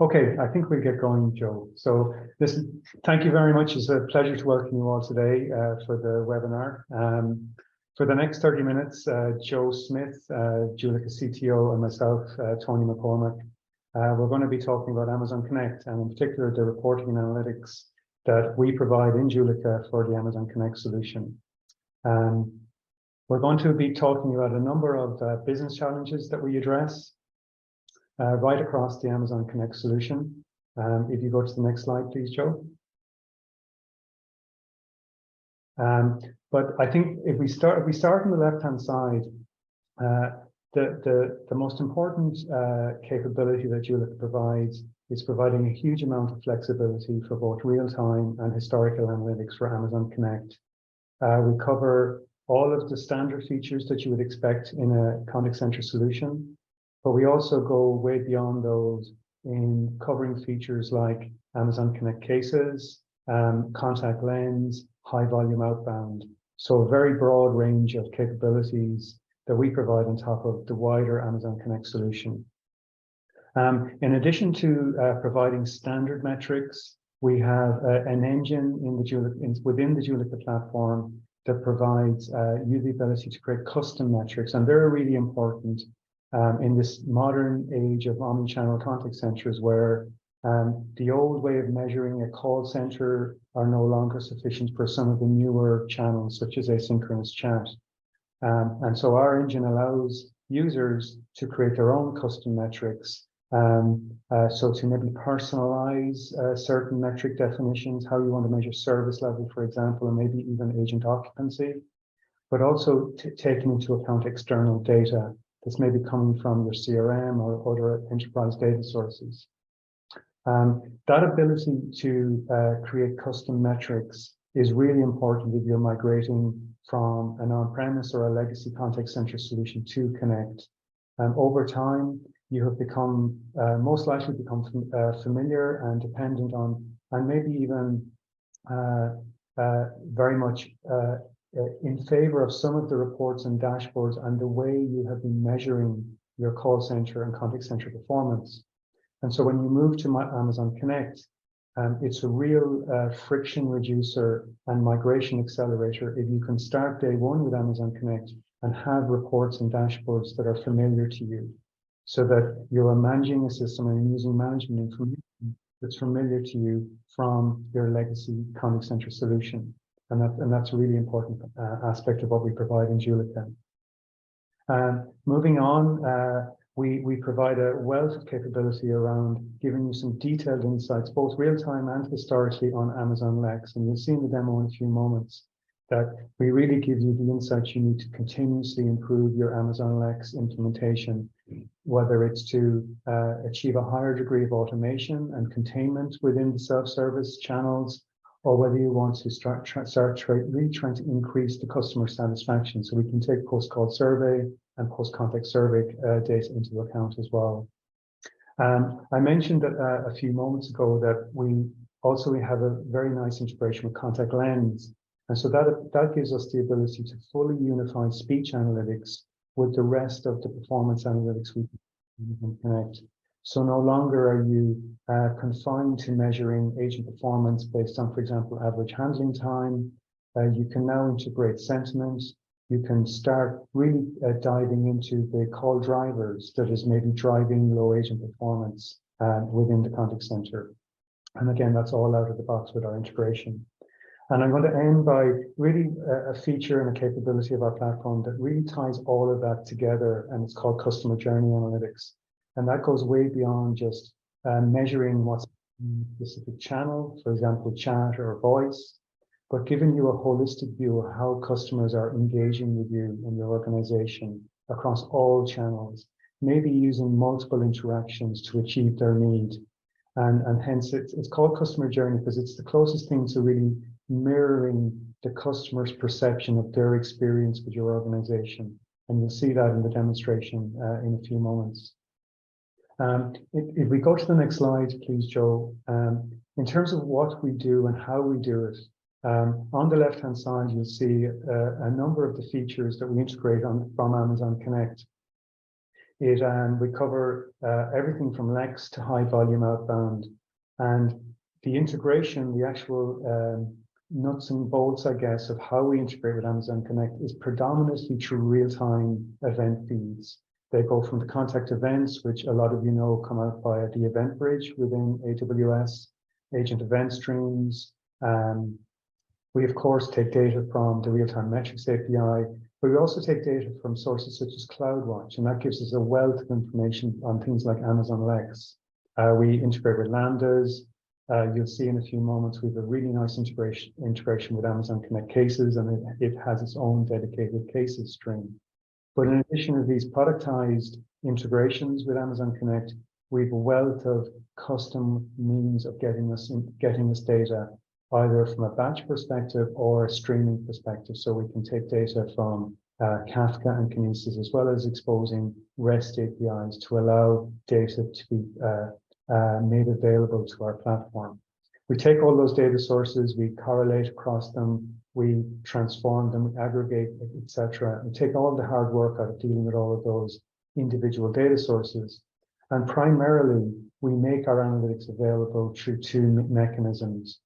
Okay, I think we'll get going, Joe. So listen, thank you very much. It's a pleasure to welcome you all today for the webinar. For the next 30 minutes, Joe Smith, Joulica CTO, and myself, Tony McCormack, we're going to be talking about Amazon Connect, and in particular, the reporting and analytics that we provide in Joulica for the Amazon Connect solution. We're going to be talking about a number of business challenges that we address right across the Amazon Connect solution. If you go to the next slide, please, Joe. But I think if we start on the left-hand side, the most important capability that Joulica provides is providing a huge amount of flexibility for both real-time and historical analytics for Amazon Connect. We cover all of the standard features that you would expect in a contact center solution, but we also go way beyond those in covering features like Amazon Connect cases, contact lens, high volume outbound. So a very broad range of capabilities that we provide on top of the wider Amazon Connect solution. In addition to providing standard metrics, we have an engine within the Joulica platform that provides you the ability to create custom metrics, and they're really important in this modern age of omni-channel contact centers, where the old way of measuring a call center are no longer sufficient for some of the newer channels, such as asynchronous chat. And so our engine allows users to create their own custom metrics. So to maybe personalize certain metric definitions, how you want to measure service level, for example, and maybe even agent occupancy, but also taking into account external data that's maybe coming from your CRM or other enterprise data sources. That ability to create custom metrics is really important if you're migrating from an on-premise or a legacy contact center solution to Connect. Over time, you have become, most likely become familiar and dependent on, and maybe even very much in favor of some of the reports and dashboards and the way you have been measuring your call center and contact center performance. And so when you move to Amazon Connect, it's a real friction reducer and migration accelerator if you can start day one with Amazon Connect and have reports and dashboards that are familiar to you, so that you're managing a system and using management information that's familiar to you from your legacy contact center solution. And that's a really important aspect of what we provide in Joulica. Moving on, we provide a wealth of capability around giving you some detailed insights, both real-time and historically, on Amazon Lex. And you'll see in the demo in a few moments that we really give you the insights you need to continuously improve your Amazon Lex implementation, whether it's to achieve a higher degree of automation and containment within the self-service channels, or whether you want to start really trying to increase the customer satisfaction. So we can take post-call survey and post-contact survey data into account as well. I mentioned that a few moments ago that we have a very nice integration with Contact Lens. And so that gives us the ability to fully unify speech analytics with the rest of the performance analytics we can connect. So no longer are you confined to measuring agent performance based on, for example, average handling time. You can now integrate sentiment. You can start really diving into the call drivers that is maybe driving low agent performance within the contact center. And again, that's all out of the box with our integration. And I'm going to end by really a feature and a capability of our platform that really ties all of that together, and it's called Customer Journey Analytics. And that goes way beyond just measuring what's in a specific channel, for example, chat or voice, but giving you a holistic view of how customers are engaging with you in your organization across all channels, maybe using multiple interactions to achieve their need. And hence it's called Customer Journey because it's the closest thing to really mirroring the customer's perception of their experience with your organization. And you'll see that in the demonstration in a few moments. If we go to the next slide, please, Joe, in terms of what we do and how we do it, on the left-hand side, you'll see a number of the features that we integrate from Amazon Connect. We cover everything from Lex to high volume outbound, and the integration, the actual nuts and bolts, I guess, of how we integrate with Amazon Connect is predominantly through real-time event feeds. They go from the contact events, which a lot of you know come out via the event bridge within AWS, agent event streams. We, of course, take data from the real-time metrics API, but we also take data from sources such as CloudWatch, and that gives us a wealth of information on things like Amazon Lex. We integrate with Lambdas. You'll see in a few moments we have a really nice integration with Amazon Connect cases, and it has its own dedicated cases stream. But in addition to these productized integrations with Amazon Connect, we have a wealth of custom means of getting us data, either from a batch perspective or a streaming perspective. So we can take data from Kafka and Kinesis, as well as exposing REST APIs to allow data to be made available to our platform. We take all those data sources, we correlate across them, we transform them, we aggregate, etc. We take all the hard work out of dealing with all of those individual data sources. And primarily, we make our analytics available through two mechanisms.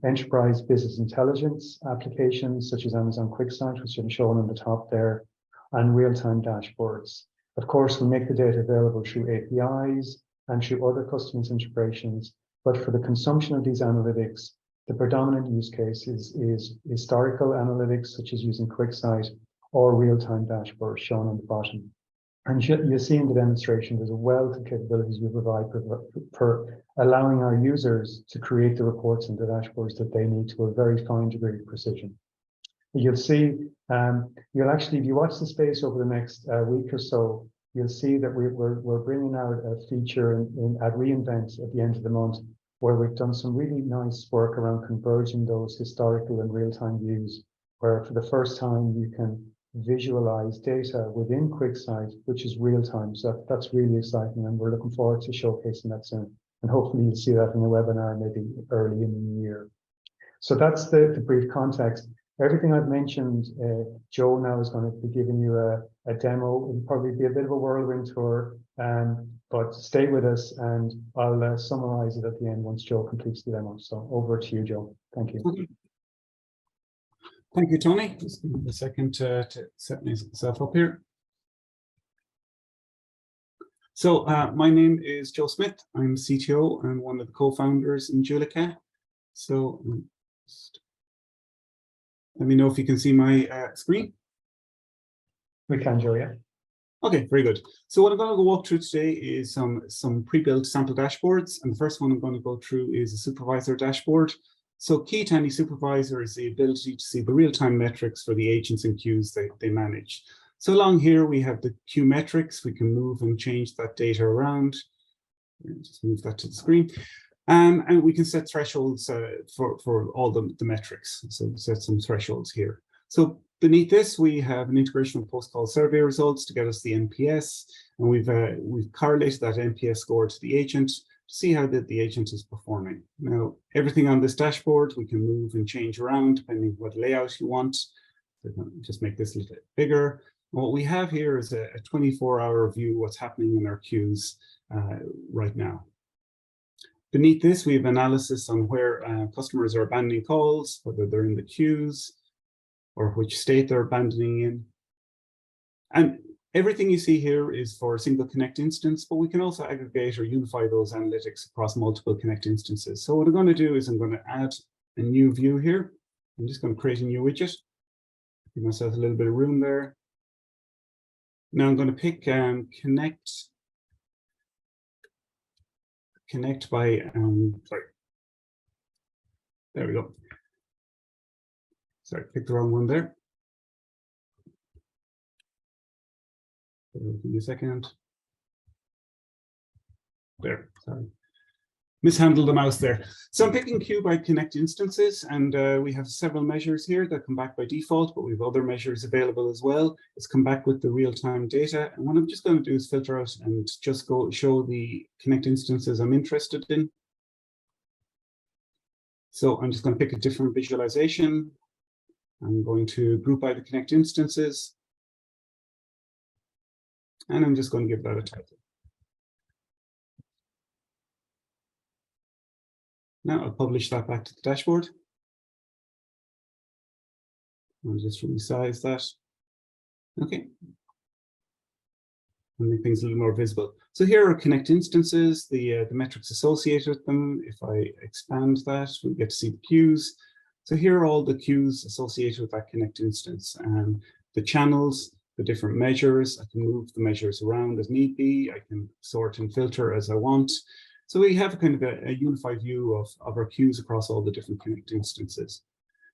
Enterprise business intelligence applications, such as Amazon QuickSight, which I'm showing on the top there, and real-time dashboards. Of course, we make the data available through APIs and through other customers integrations. But for the consumption of these analytics, the predominant use case is historical analytics, such as using QuickSight or real-time dashboards shown on the bottom. And you see in the demonstration, there's a wealth of capabilities we provide for allowing our users to create the reports and the dashboards that they need to a very fine degree of precision. You'll see, you'll actually, if you watch the space over the next week or so, you'll see that we're bringing out a feature at reInvent at the end of the month, where we've done some really nice work around converging those historical and real-time views, where for the first time you can visualize data within QuickSight, which is real-time. So that's really exciting, and we're looking forward to showcasing that soon. And hopefully you'll see that in a webinar maybe early in the new year. So that's the brief context. Everything I've mentioned, Joe now is going to be giving you a demo. It'll probably be a bit of a whirlwind tour, but stay with us and I'll summarize it at the end once Joe completes the demo. So over to you, Joe. Thank you. Okay. Thank you, Tony. Just give me a second to set myself up here. So my name is Joe Smith. I'm CTO and one of the co-founders in Joulica. So let me know if you can see my screen. We can, Joe, yeah. Okay, very good. So what I'm going to go walk through today is some pre-built sample dashboards. And the first one I'm going to go through is a supervisor dashboard. So key to any supervisor is the ability to see the real-time metrics for the agents and queues they manage. So along here, we have the queue metrics. We can move and change that data around. Just move that to the screen. And we can set thresholds for all the metrics. So set some thresholds here. So beneath this, we have an integration of post-call survey results to get us the NPS. And we've correlated that NPS score to the agent to see how the agent is performing. Now, everything on this dashboard, we can move and change around depending on what layout you want. So just make this a little bit bigger. And what we have here is a 24-hour view of what's happening in our queues right now. Beneath this, we have analysis on where customers are abandoning calls, whether they're in the queues, or which state they're abandoning in. And everything you see here is for a single Connect instance, but we can also aggregate or unify those analytics across multiple Connect instances. So what I'm going to do is I'm going to add a new view here. I'm just going to create a new widget. Give myself a little bit of room there. Now I'm going to pick Connect by, sorry. There we go. Sorry, picked the wrong one there. Give me a second. There, sorry. Mishandled the mouse there. So I'm picking queue by Connect instances, and we have several measures here that come back by default, but we have other measures available as well. It's come back with the real-time data. And what I'm just going to do is filter out and just go show the Connect instances I'm interested in. So I'm just going to pick a different visualization. I'm going to group by the Connect instances. And I'm just going to give that a title. Now I'll publish that back to the dashboard. I'll just resize that. Okay. And make things a little more visible. So here are Connect instances, the metrics associated with them. If I expand that, we get to see the queues. So here are all the queues associated with that Connect instance, and the channels, the different measures. I can move the measures around as need be. I can sort and filter as I want. So we have a kind of a unified view of our queues across all the different Connect instances.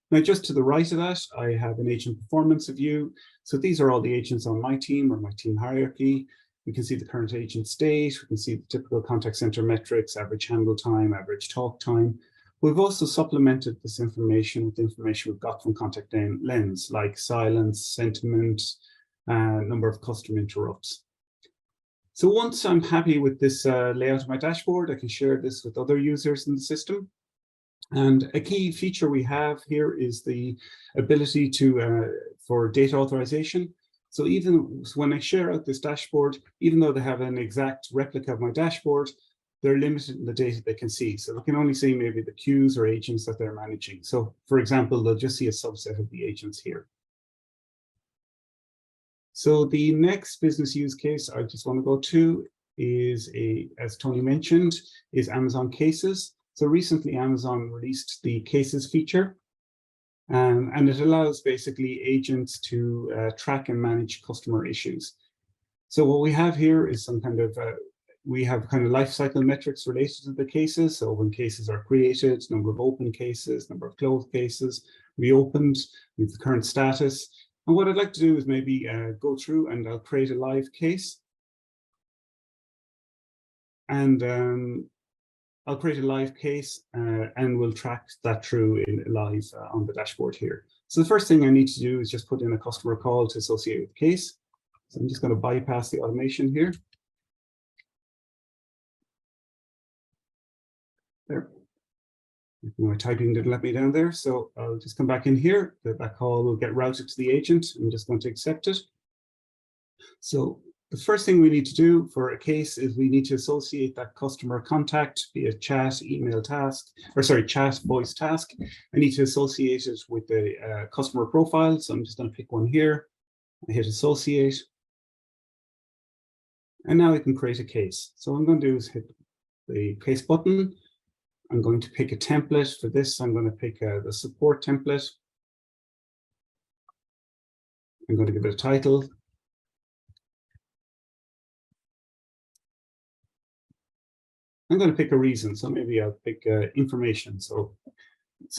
Now, just to the right of that, I have an agent performance view. So these are all the agents on my team or my team hierarchy. We can see the current agent state. We can see the typical contact center metrics, average handle time, average talk time. We've also supplemented this information with information we've got from Contact Lens, like silence, sentiment, number of customer interrupts. So once I'm happy with this layout of my dashboard, I can share this with other users in the system. And a key feature we have here is the ability to for data authorization. So even when I share out this dashboard, even though they have an exact replica of my dashboard, they're limited in the data they can see. So they can only see maybe the queues or agents that they're managing. So for example, they'll just see a subset of the agents here. So the next business use case I just want to go to is, as Tony mentioned, is Amazon Cases. So recently Amazon released the Cases feature, and it allows basically agents to track and manage customer issues. So what we have here is some kind of, we have kind of life cycle metrics related to the cases. So when cases are created, number of open cases, number of closed cases, reopened, with the current status. And what I'd like to do is maybe go through and I'll create a live case. And I'll create a live case and we'll track that through in live on the dashboard here. So the first thing I need to do is just put in a customer call to associate with the case. So I'm just going to bypass the automation here. There. My typing didn't let me down there, so I'll just come back in here. That call will get routed to the agent. I'm just going to accept it. So the first thing we need to do for a case is we need to associate that customer contact via chat, email task, or sorry, chat, voice task. I need to associate it with the customer profile. So I'm just going to pick one here. I hit associate. And now I can create a case. So what I'm going to do is hit the case button. I'm going to pick a template for this. I'm going to pick the support template. I'm going to give it a title. I'm going to pick a reason. So maybe I'll pick information. So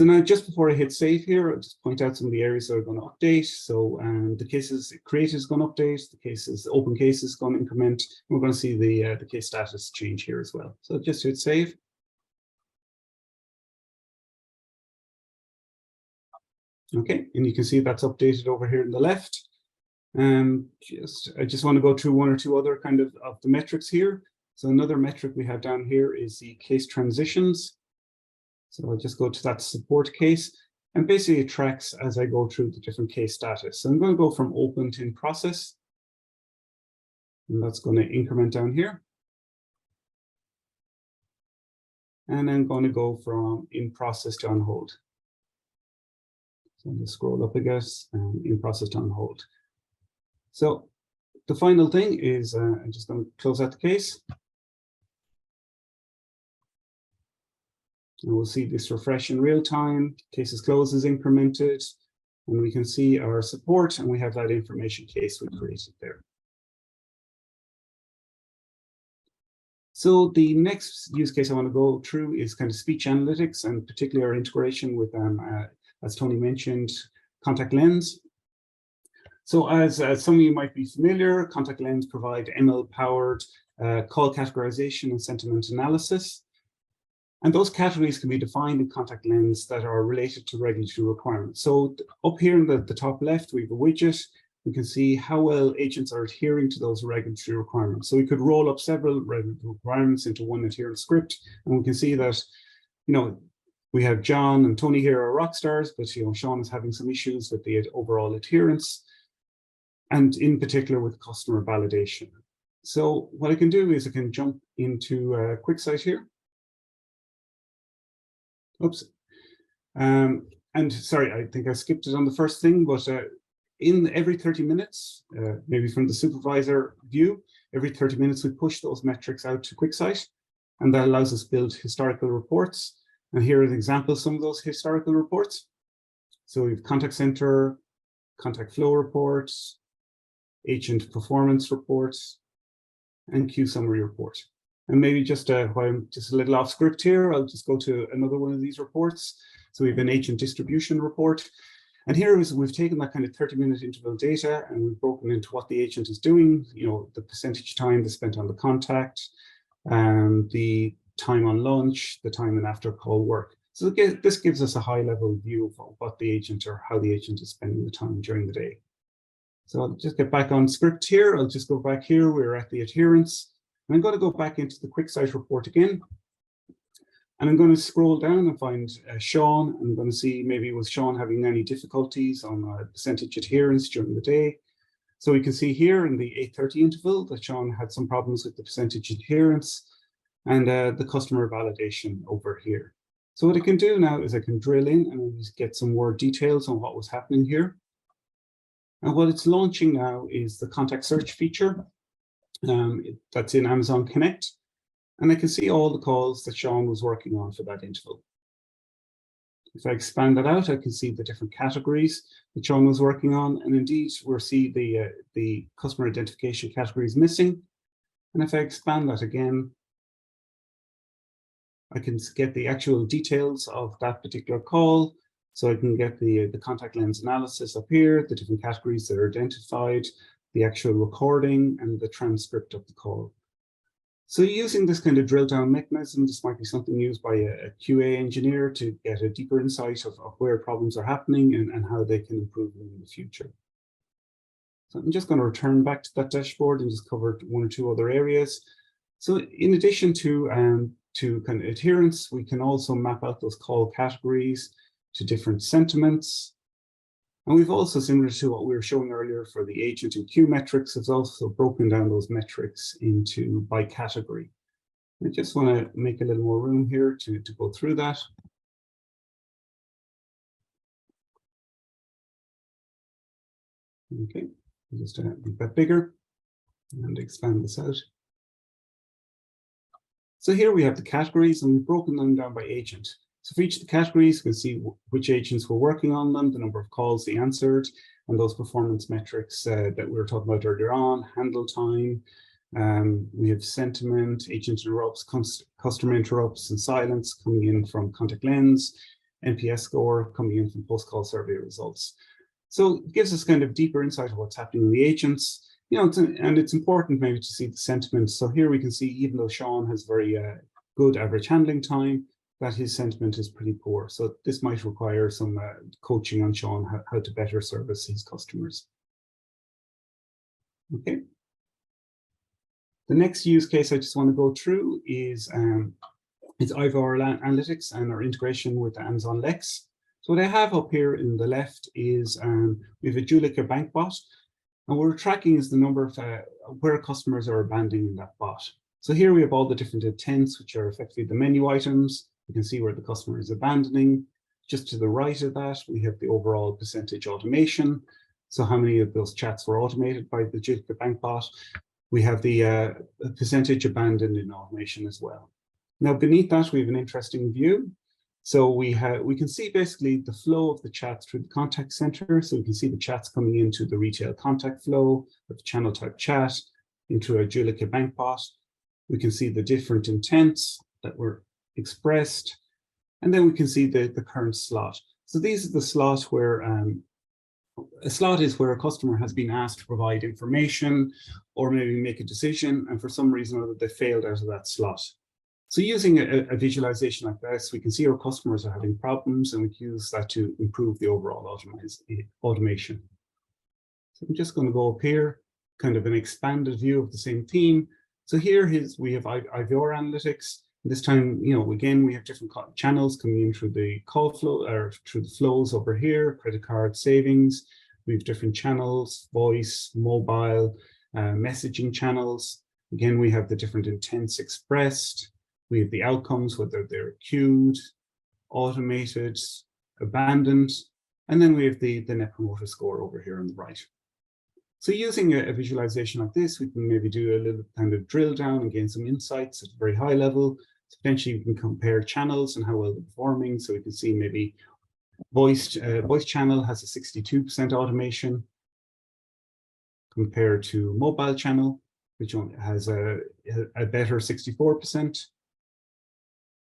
now just before I hit save here, I'll just point out some of the areas that are going to update. So the cases created is going to update. The cases, open case is going to increment. We're going to see the case status change here as well. So just hit save. Okay, and you can see that's updated over here on the left. I just want to go through one or two other kind of the metrics here. So another metric we have down here is the case transitions. So I'll just go to that support case, and basically it tracks as I go through the different case status. So I'm going to go from open to in process, and that's going to increment down here. And I'm going to go from in process to on hold. So I'm going to scroll up, I guess, and in process to on hold. So the final thing is I'm just going to close out the case. And we'll see this refresh in real time. Cases closed is incremented, and we can see our support, and we have that information case we created there. So the next use case I want to go through is kind of speech analytics, and particularly our integration with, as Tony mentioned, Contact Lens. So as some of you might be familiar, Contact Lens provide ML-powered call categorization and sentiment analysis. And those categories can be defined in Contact Lens that are related to regulatory requirements. So up here in the top left, we have a widget. We can see how well agents are adhering to those regulatory requirements. So we could roll up several regulatory requirements into one adherence script, and we can see that, you know, we have John and Tony here are rock stars, but Sean is having some issues with the overall adherence, and in particular with customer validation. So what I can do is I can jump into QuickSight here. Oops. And sorry, I think I skipped it on the first thing, but in every 30 minutes, maybe from the supervisor view, every 30 minutes we push those metrics out to QuickSight, and that allows us to build historical reports. And here are the examples of some of those historical reports. So we have contact center, contact flow reports, agent performance reports, and queue summary report. And maybe just while I'm just a little off script here, I'll just go to another one of these reports. So we have an agent distribution report. And here is we've taken that kind of 30-minute interval data and we've broken into what the agent is doing, you know, the percentage time they spent on the contact, the time on lunch, the time and after call work. So this gives us a high-level view of what the agent or how the agent is spending the time during the day. So I'll just get back on script here. I'll just go back here. We're at the adherence. And I'm going to go back into the QuickSight report again. And I'm going to scroll down and find Sean. I'm going to see maybe was Sean having any difficulties on percentage adherence during the day. So we can see here in the 8:30 interval that Sean had some problems with the percentage adherence and the customer validation over here. So what I can do now is I can drill in and just get some more details on what was happening here. And what it's launching now is the contact search feature that's in Amazon Connect. And I can see all the calls that Sean was working on for that interval. If I expand that out, I can see the different categories that Sean was working on. And indeed, we'll see the customer identification categories missing. And if I expand that again, I can get the actual details of that particular call. So I can get the contact lens analysis up here, the different categories that are identified, the actual recording, and the transcript of the call. So using this kind of drill down mechanism, this might be something used by a QA engineer to get a deeper insight of where problems are happening and how they can improve them in the future. So I'm just going to return back to that dashboard and just cover one or two other areas. So in addition to kind of adherence, we can also map out those call categories to different sentiments. And we've also, similar to what we were showing earlier for the agent and queue metrics, has also broken down those metrics into by category. I just want to make a little more room here to go through that. Okay, just make that bigger and expand this out. So here we have the categories and we've broken them down by agent. So for each of the categories, you can see which agents were working on them, the number of calls they answered, and those performance metrics that we were talking about earlier on, handle time. We have sentiment, agent interrupts, customer interrupts, and silence coming in from contact lens, NPS score coming in from post-call survey results. So it gives us kind of deeper insight of what's happening in the agents. You know, and it's important maybe to see the sentiment. So here we can see, even though Sean has very good average handling time, that his sentiment is pretty poor. So this might require some coaching on Sean how to better service his customers. Okay. The next use case I just want to go through is IVR analytics and our integration with Amazon Lex. So what I have up here in the left is we have a Joulica bank bot, and what we're tracking is the number of where customers are abandoning that bot. So here we have all the different intents, which are effectively the menu items. You can see where the customer is abandoning. Just to the right of that, we have the overall percentage automation. So how many of those chats were automated by the Joulica bank bot? We have the percentage abandoned in automation as well. Now beneath that, we have an interesting view. So we can see basically the flow of the chats through the contact center. So we can see the chats coming into the retail contact flow, the channel type chat, into a Joulica bank bot. We can see the different intents that were expressed, and then we can see the current slot. So these are the slots where a slot is where a customer has been asked to provide information or maybe make a decision, and for some reason or other they failed out of that slot. So using a visualization like this, we can see our customers are having problems, and we can use that to improve the overall automation. So I'm just going to go up here, kind of an expanded view of the same theme. So here we have IVR analytics. This time, you know, again, we have different channels coming in through the call flow or through the flows over here, credit card savings. We have different channels, voice, mobile, messaging channels. Again, we have the different intents expressed. We have the outcomes, whether they're queued, automated, abandoned, and then we have the Net Promoter Score over here on the right. So using a visualization like this, we can maybe do a little kind of drill down and gain some insights at a very high level. So potentially we can compare channels and how well they're performing. So we can see maybe voice channel has a 62% automation compared to mobile channel, which has a better 64%.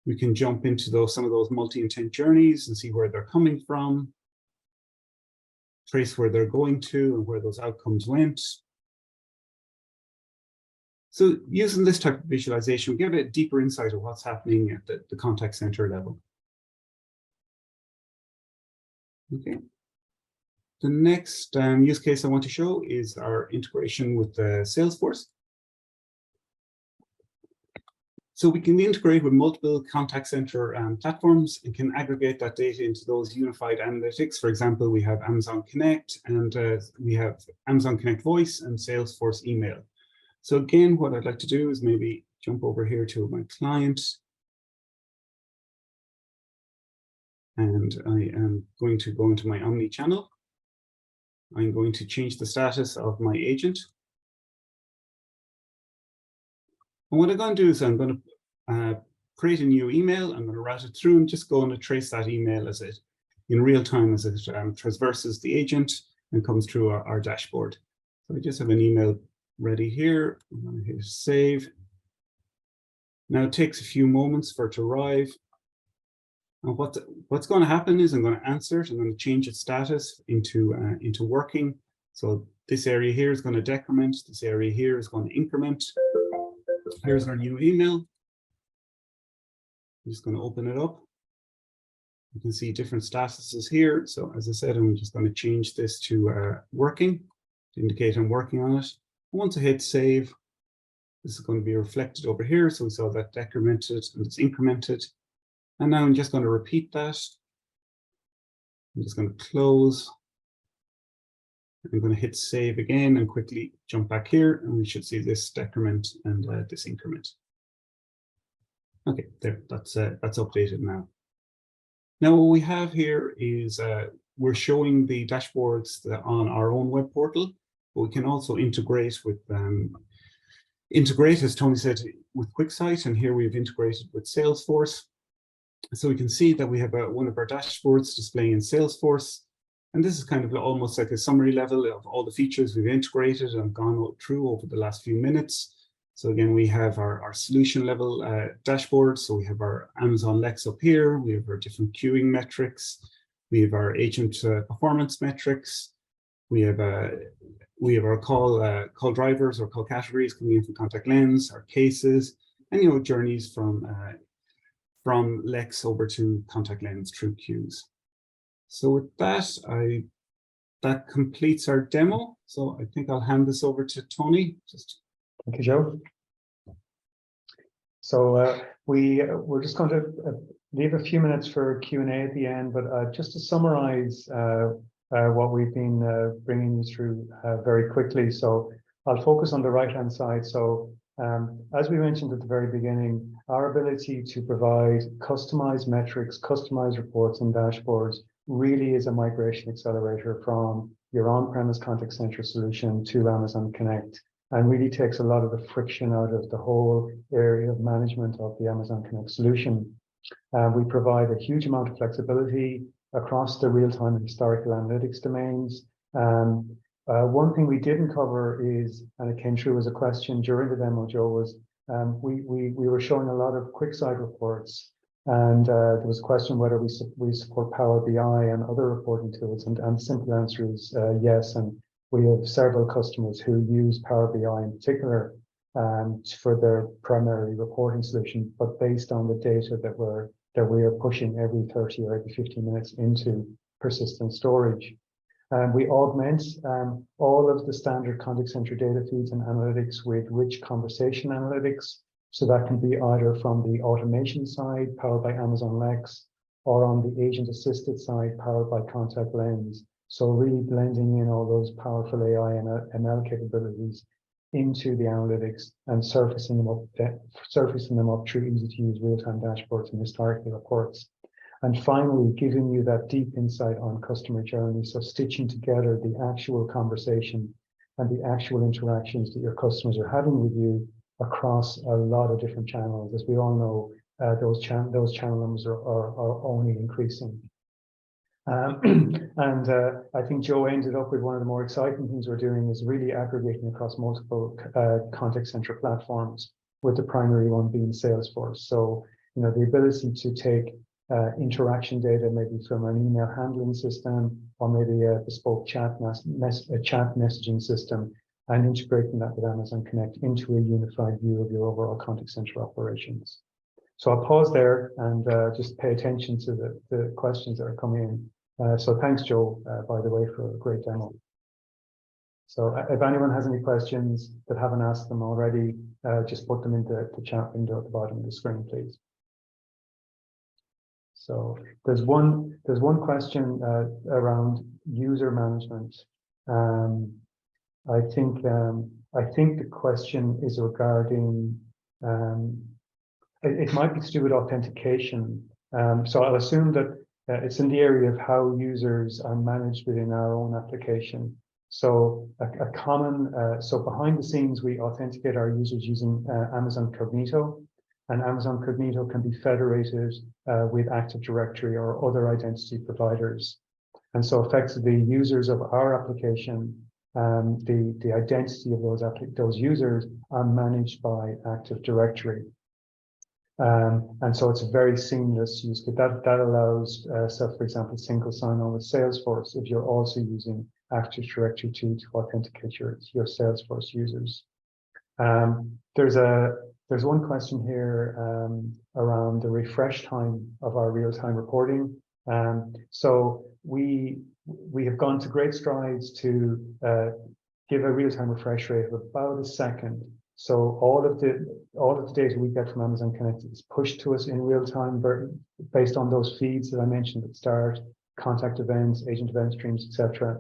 We can jump into some of those multi-intent journeys and see where they're coming from, trace where they're going to and where those outcomes went. So using this type of visualization, we get a deeper insight of what's happening at the contact center level. Okay. The next use case I want to show is our integration with Salesforce. So we can integrate with multiple contact center platforms and can aggregate that data into those unified analytics. For example, we have Amazon Connect and we have Amazon Connect Voice and Salesforce Email. So again, what I'd like to do is maybe jump over here to my client. And I am going to go into my omni-channel. I'm going to change the status of my agent. And what I'm going to do is I'm going to create a new email. I'm going to route it through and just go and trace that email as it in real time as it traverses the agent and comes through our dashboard. So I just have an email ready here. I'm going to hit save. Now it takes a few moments for it to arrive. And what's going to happen is I'm going to answer it. I'm going to change its status into working. So this area here is going to decrement. This area here is going to increment. Here's our new email. I'm just going to open it up. You can see different statuses here. So as I said, I'm just going to change this to working to indicate I'm working on it. Once I hit save, this is going to be reflected over here. So we saw that decremented and it's incremented. And now I'm just going to repeat that. I'm just going to close. I'm going to hit save again and quickly jump back here, and we should see this decrement and this increment. Okay, there, that's updated now. Now what we have here is we're showing the dashboards on our own web portal, but we can also integrate with as Tony said, with QuickSight, and here we've integrated with Salesforce. So we can see that we have one of our dashboards displaying in Salesforce. And this is kind of almost like a summary level of all the features we've integrated and gone through over the last few minutes. So again, we have our solution level dashboard. So we have our Amazon Lex up here. We have our different queuing metrics. We have our agent performance metrics. We have our call drivers or call categories coming in from Contact Lens, our cases, and journeys from Lex over to Contact Lens through queues. So with that, that completes our demo. So I think I'll hand this over to Tony. Thank you, Joe. So we're just going to leave a few minutes for Q&A at the end, but just to summarize what we've been bringing you through very quickly. So I'll focus on the right-hand side. So as we mentioned at the very beginning, our ability to provide customized metrics, customized reports and dashboards really is a migration accelerator from your on-premise contact center solution to Amazon Connect, and really takes a lot of the friction out of the whole area of management of the Amazon Connect solution. We provide a huge amount of flexibility across the real-time and historical analytics domains. One thing we didn't cover is, and it came through as a question during the demo, Joe, was we were showing a lot of QuickSight reports, and there was a question whether we support Power BI and other reporting tools, and the simple answer is yes. And we have several customers who use Power BI in particular for their primary reporting solution, but based on the data that we are pushing every 30 or every 15 minutes into persistent storage. We augment all of the standard contact center data feeds and analytics with rich conversation analytics. So that can be either from the automation side, powered by Amazon Lex, or on the agent-assisted side, powered by Contact Lens. So really blending in all those powerful AI and ML capabilities into the analytics and surfacing them up through easy-to-use real-time dashboards and historical reports. And finally, giving you that deep insight on customer journey, so stitching together the actual conversation and the actual interactions that your customers are having with you across a lot of different channels. As we all know, those channel numbers are only increasing. I think Joe ended up with one of the more exciting things we're doing is really aggregating across multiple contact center platforms, with the primary one being Salesforce. So, you know, the ability to take interaction data, maybe from an email handling system, or maybe a bespoke chat messaging system, and integrating that with Amazon Connect into a unified view of your overall contact center operations. So I'll pause there and just pay attention to the questions that are coming in. So thanks, Joe, by the way, for a great demo. So if anyone has any questions that haven't asked them already, just put them into the chat window at the bottom of the screen, please. So there's one question around user management. I think the question is regarding it might be to do with authentication. So I'll assume that it's in the area of how users are managed within our own application. So a common, so behind the scenes, we authenticate our users using Amazon Cognito, and Amazon Cognito can be federated with Active Directory or other identity providers. And so effectively, users of our application, the identity of those users are managed by Active Directory. And so it's a very seamless use case. That allows, so for example, single sign-on with Salesforce if you're also using Active Directory to authenticate your Salesforce users. There's one question here around the refresh time of our real-time reporting. So we have gone to great strides to give a real-time refresh rate of about a second. So all of the data we get from Amazon Connect is pushed to us in real time, based on those feeds that I mentioned at the start, contact events, agent event streams, etc.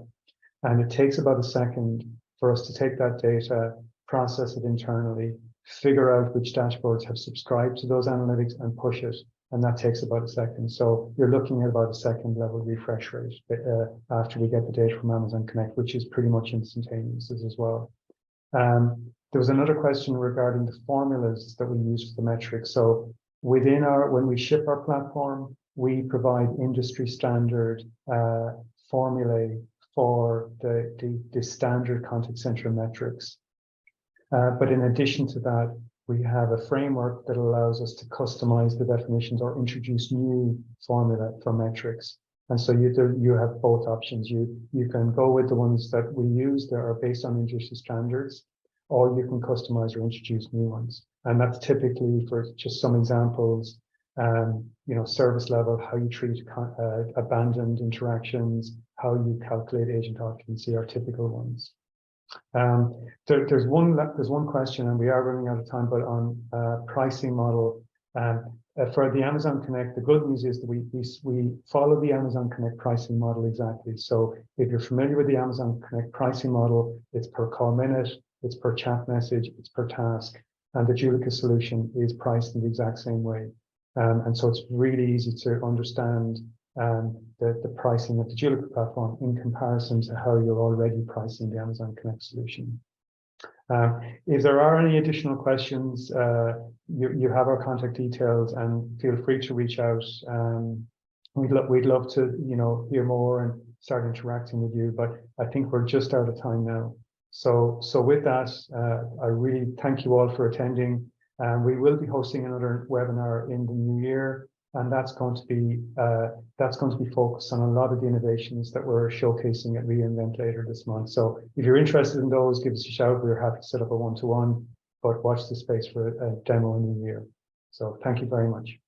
And it takes about a second for us to take that data, process it internally, figure out which dashboards have subscribed to those analytics, and push it. And that takes about a second. So you're looking at about a second level refresh rate after we get the data from Amazon Connect, which is pretty much instantaneous as well. There was another question regarding the formulas that we use for the metrics. So when we ship our platform, we provide industry standard formulae for the standard contact center metrics. But in addition to that, we have a framework that allows us to customize the definitions or introduce new formula for metrics. And so you have both options. You can go with the ones that we use that are based on industry standards, or you can customize or introduce new ones. And that's typically, for just some examples, service level, how you treat abandoned interactions, how you calculate agent occupancy are typical ones. There's one question, and we are running out of time, but on pricing model. For the Amazon Connect, the good news is that we follow the Amazon Connect pricing model exactly. So if you're familiar with the Amazon Connect pricing model, it's per call minute, it's per chat message, it's per task, and the Joulica solution is priced in the exact same way. And so it's really easy to understand the pricing of the Joulica platform in comparison to how you're already pricing the Amazon Connect solution. If there are any additional questions, you have our contact details, and feel free to reach out. We'd love to hear more and start interacting with you, but I think we're just out of time now. So with that, I really thank you all for attending. We will be hosting another webinar in the new year, and that's going to be focused on a lot of the innovations that we're showcasing at reInvent later this month. So if you're interested in those, give us a shout. We're happy to set up a one-to-one, but watch the space for a demo in the new year. So thank you very much.